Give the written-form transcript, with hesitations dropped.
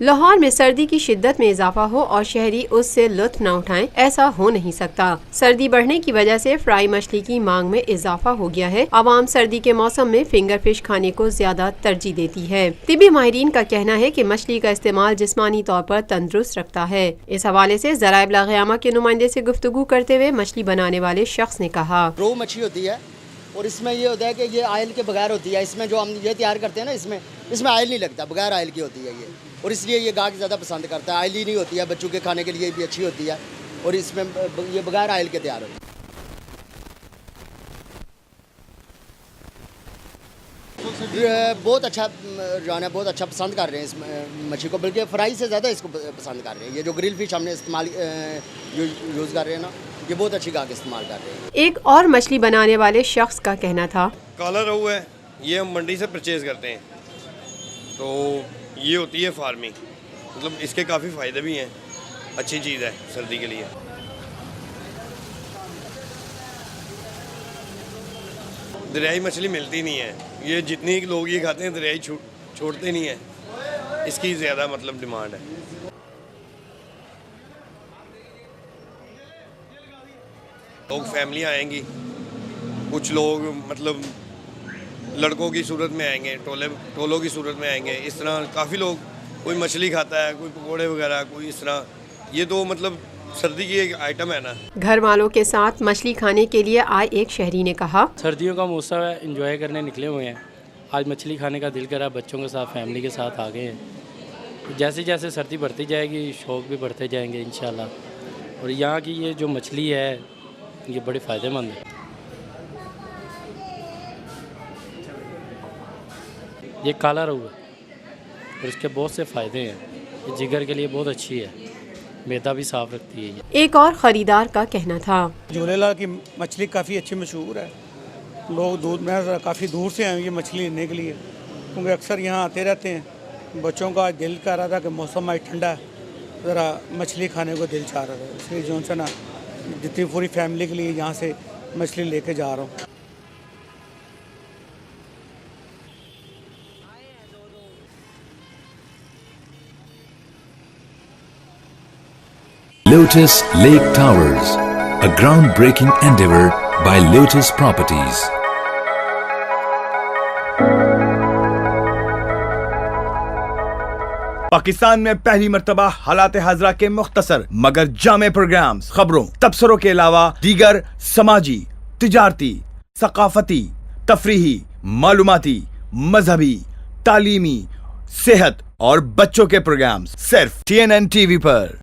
लाहौर में सर्दी की शिद्दत में इजाफा हो और शहरी उससे लुत्फ न उठाएं, ऐसा हो नहीं सकता। सर्दी बढ़ने की वजह से फ्राई मछली की मांग में इजाफा हो गया है। आवाम सर्दी के मौसम में फिंगर फिश खाने को ज्यादा तरजीह देती है। तिब्बी माहिरीन का कहना है कि मछली का इस्तेमाल जिस्मानी तौर पर तंदुरुस्त रखता है। इस हवाले से ज़राए इब्लाग के नुमाइंदे से गुफ्तगू करते हुए मछली बनाने वाले शख्स ने कहा, रो मछली होती है और इसमें ये होता है कि ये ऑयल के बगैर होती है। इसमें जो हम ये तैयार करते हैं ना, इसमें ऑयल नहीं लगता, बगैर ऑयल की होती है ये, और इसलिए ये गाहक ज़्यादा पसंद करता है। ऑयल ही नहीं होती है, बच्चों के खाने के लिए भी अच्छी होती है और इसमें ये बगैर ऑयल के तैयार होती है। बहुत अच्छा जो है बहुत अच्छा पसंद कर रहे हैं इस मछली को, बल्कि फ्राई से ज़्यादा इसको पसंद कर रहे हैं। ये जो ग्रिल फिश हमने इस्तेमाल यूज़ कर रहे हैं ना, ये बहुत अच्छी गाहक इस्तेमाल कर रहे हैं। एक और मछली बनाने वाले शख्स का कहना था, काला रोहू है, ये हम मंडी से परचेज़ करते हैं, तो ये होती है फार्मिंग, मतलब इसके काफ़ी फ़ायदे भी हैं, अच्छी चीज़ है सर्दी के लिए। दरियाई मछली मिलती नहीं है, ये जितनी लोग ये खाते हैं दरियाई छोड़ते नहीं है, इसकी ज़्यादा मतलब डिमांड है। लोग फैमिलियाँ आएंगी, कुछ लोग मतलब लड़कों की सूरत में आएंगे, टोलों की सूरत में आएंगे, इस तरह काफ़ी लोग, कोई मछली खाता है, कोई पकोड़े वगैरह, कोई इस तरह। ये तो मतलब सर्दी की एक आइटम है ना। घर वालों के साथ मछली खाने के लिए आए एक शहरी ने कहा, सर्दियों का मौसम है, एंजॉय करने निकले हुए हैं। आज मछली खाने का दिल करा, बच्चों के साथ फैमिली के साथ आ गए हैं। जैसे जैसे सर्दी बढ़ती जाएगी, शौक़ भी बढ़ते जाएंगे इंशाल्लाह। और यहाँ की ये जो मछली है ये बड़ी फ़ायदेमंद है। ये काला रोहू है और इसके बहुत से फ़ायदे हैं। ये जिगर के लिए बहुत अच्छी है, मैदा भी साफ़ रखती है। एक और ख़रीदार का कहना था, झूलेलाल की मछली काफ़ी अच्छी मशहूर है। लोग मैं काफ़ी दूर से आए ये मछली लेने के लिए, क्योंकि अक्सर यहाँ आते रहते हैं। बच्चों का दिल कर रहा था कि मौसम आज ठंडा है, ज़रा मछली खाने को दिल चाह रहा था, इसलिए जो है ना जितनी पूरी फैमिली के लिए यहाँ से मछली लेके जा रहा हूँ। Lotus Lake Towers, a groundbreaking endeavor by Lotus Properties. Pakistan में पहली मर्तबा हालात हाजरा के मुख्तसर मगर जामे प्रोग्राम्स, खबरों, तबसरों के अलावा दीगर समाजी, तिजारती, सकाफती, तफरीही, मालूमाती, मजहबी, तालीमी, सेहत और बच्चों के प्रोग्राम्स सिर्फ TNN TV पर।